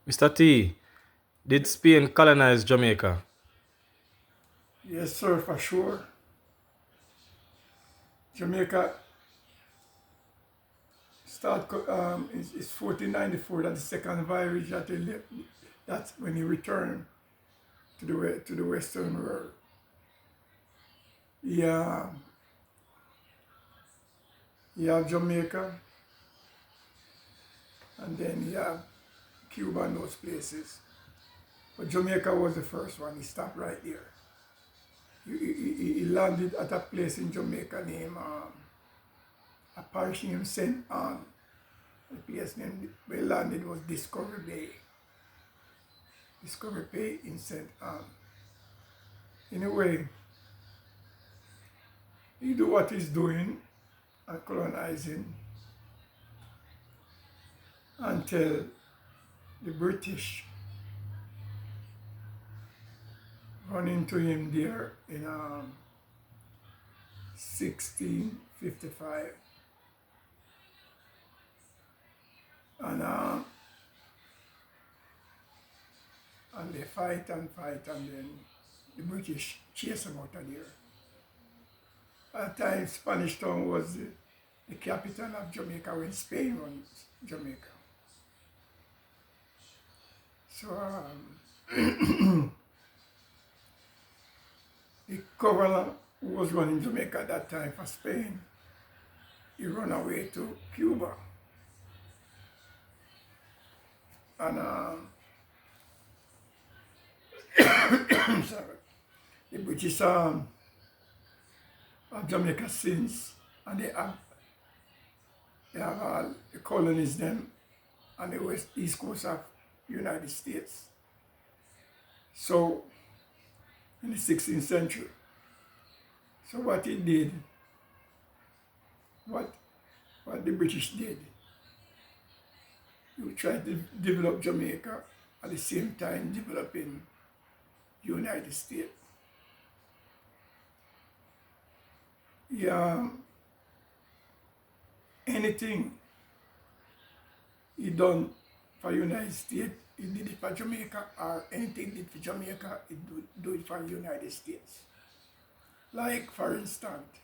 Mr. T, did Spain colonize Jamaica? Yes, sir, for sure. Jamaica is 1494. That's the second voyage that he left. That's when he returned to the Western world. Yeah, you have Jamaica, and then you have Cuba and those places. But Jamaica was the first one. He stopped right there. He landed at a place in Jamaica named a parish named St. Anne. The place name where he landed was Discovery Bay. Discovery Bay in St. Anne. In a way, he do what he's doing and colonizing until the British run into him there in 1655. And and they fight and fight, and then the British chase him out of there. At the time, Spanish Town was the capital of Jamaica when Spain runs Jamaica. So the governor who was running Jamaica at that time for Spain, he ran away to Cuba. And sorry, the British have Jamaica since, and they have colonized them on the east coast of United States. So in the 16th century. So what he did, what the British did, they tried to develop Jamaica at the same time developing the United States. Yeah, anything he done for United States, he did it for Jamaica, or anything he did for Jamaica, he do it for the United States. Like, for instance,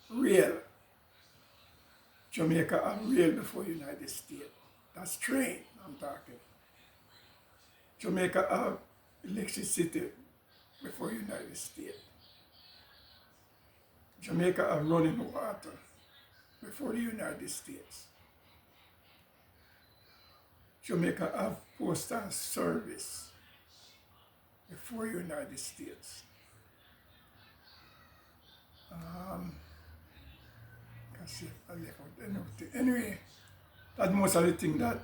rail. Jamaica have rail before United States. That's train I'm talking. Jamaica have electricity before United States. Jamaica have running water before the United States. Jamaica have postal service before United States. Can see if I left out anything. Anyway, that's most of the thing that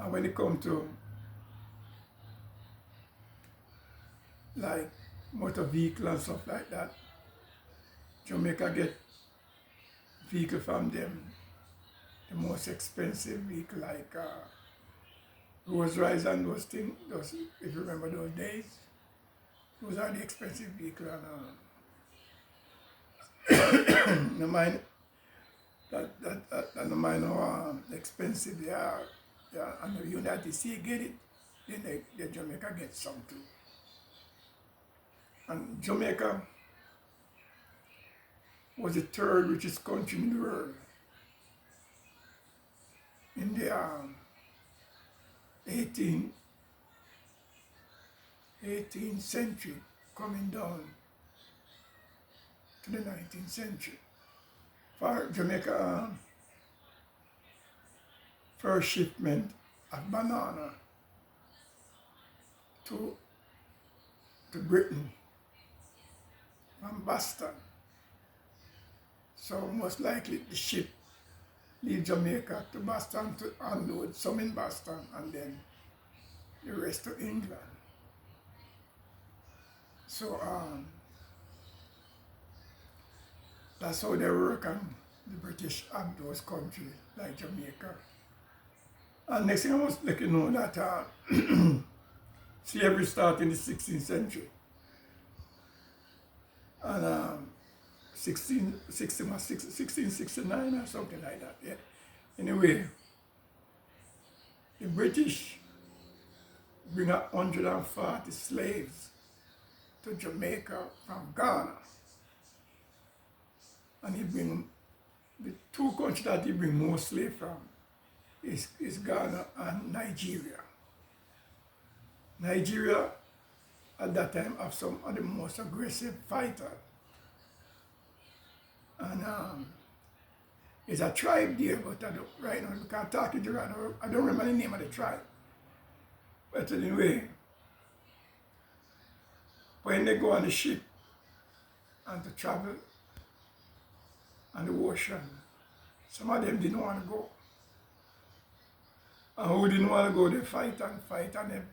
when it comes to like motor vehicle and stuff like that, Jamaica get vehicle from them, the most expensive vehicle like Rolls Royce and those things, those, if you remember those days, those are the expensive vehicle. And no mind no mind how expensive they are. Yeah, and the United States get it, then the Jamaica gets some too. And Jamaica was the third richest country in the world in the 18th century, coming down to the 19th century. For Jamaica, first shipment of banana to Britain from Boston. So most likely the ship leave Jamaica to Boston to unload some in Boston and then the rest to England. So that's how they work on the British and those countries like Jamaica. And next thing I must let you know that slavery started in the 16th century. And 1669 or something like that. Yeah. Anyway, the British bring 140 slaves to Jamaica from Ghana. And he bring the two countries that he bring more slaves from is Ghana and Nigeria. Nigeria at that time have some of the most aggressive fighters. And there's a tribe there, but I don't, right now, we can't talk it right now. I don't remember the name of the tribe. But anyway, when they go on the ship and to travel on the ocean, some of them didn't want to go. And who didn't want to go, they fight, and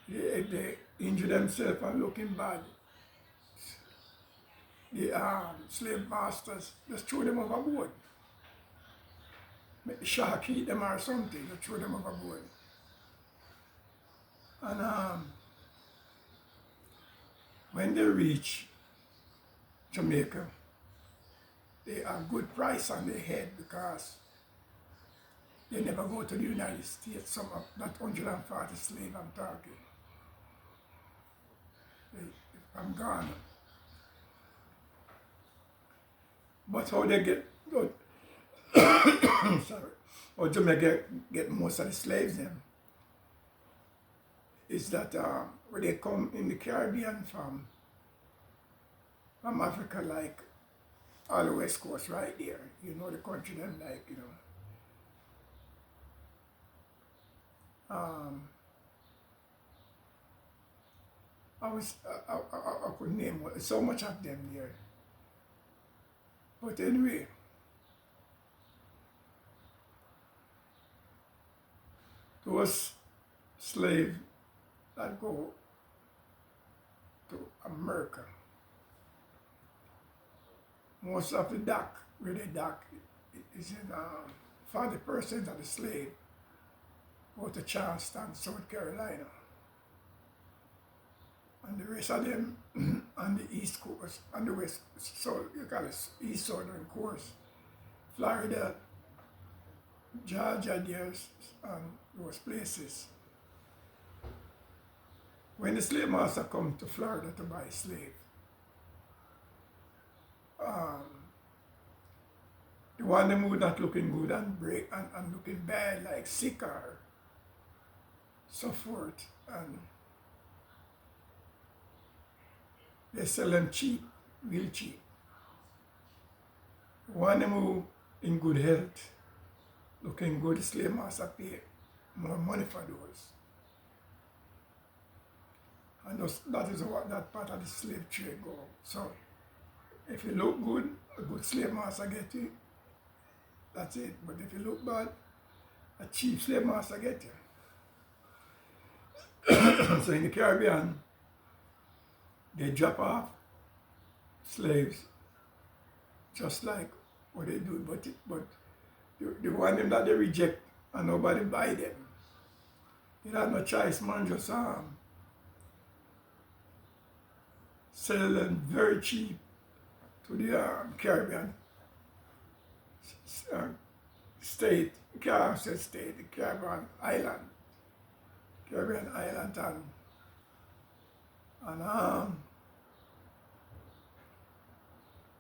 they injure themselves and looking bad. The slave masters just throw them overboard. Make the shark eat them or something, they throw them overboard. And when they reach Jamaica, they have good price on their head because they never go to the United States, some of that 140 slaves I'm talking. From Ghana. But how they get, sorry, how Jamaica get most of the slaves then is that when they come in the Caribbean from Africa, like all the West Coast right there, you know the country them like, you know. I could name so much of them there. But anyway, those slaves that go to America, most of the dock, where they dock, is in 40% of the slave go to Charleston, South Carolina. And the rest of them on the East Coast, on the West, so you call it East Southern coast, Florida, Georgia, there's those places. When the slave master come to Florida to buy slave, the one them who not looking good and break and looking bad, like sick or so forth, and they sell them cheap, real cheap. One them who in good health, looking good, the slave master pay more money for those. And that is what that part of the slave trade go. So if you look good, a good slave master get you. That's it. But if you look bad, a cheap slave master get you. So in the Caribbean, they drop off slaves just like what they do, but the one them that they reject and nobody buy them. They have no choice, man, just sell them very cheap to the Caribbean state, the Caribbean island, and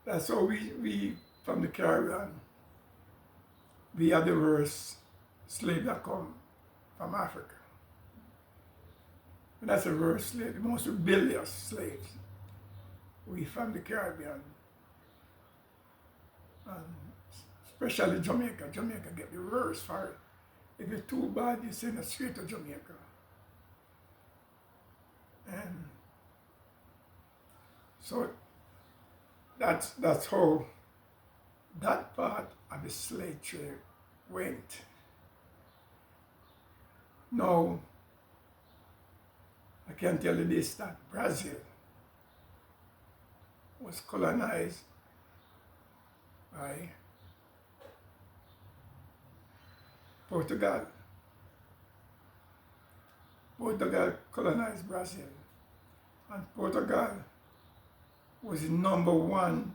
that's how we from the Caribbean, we are the worst slave that come from Africa. And that's the worst slave, the most rebellious slaves. We from the Caribbean, and especially Jamaica. Jamaica get the worst for it. If you're too bad, you send it straight to Jamaica. And so that's how that part of the slave trade went. Now, I can tell you this, that Brazil was colonized by Portugal. Portugal colonized Brazil, and Portugal was the #1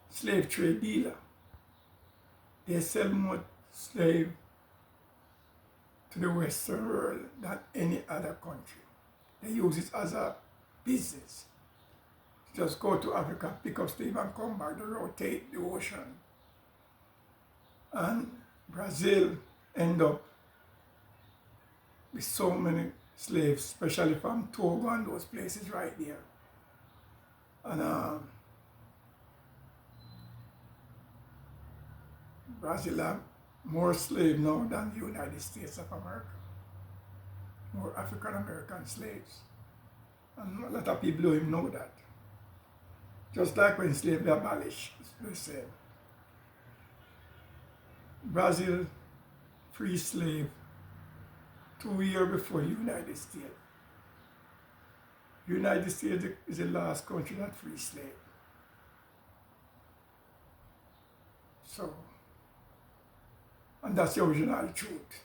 slave trade dealer. They sell more slave to the Western world than any other country. They use it as a business. Just go to Africa, pick up slave and come back to rotate the ocean. And Brazil end up with so many slaves, especially from Togo and those places right there. And Brazil have more slaves now than the United States of America. More African American slaves. And a lot of people don't even know that. Just like when slavery abolished, they said, Brazil free slave 2 years before the United States. United States is the last country that free slave. So, and that's the original truth.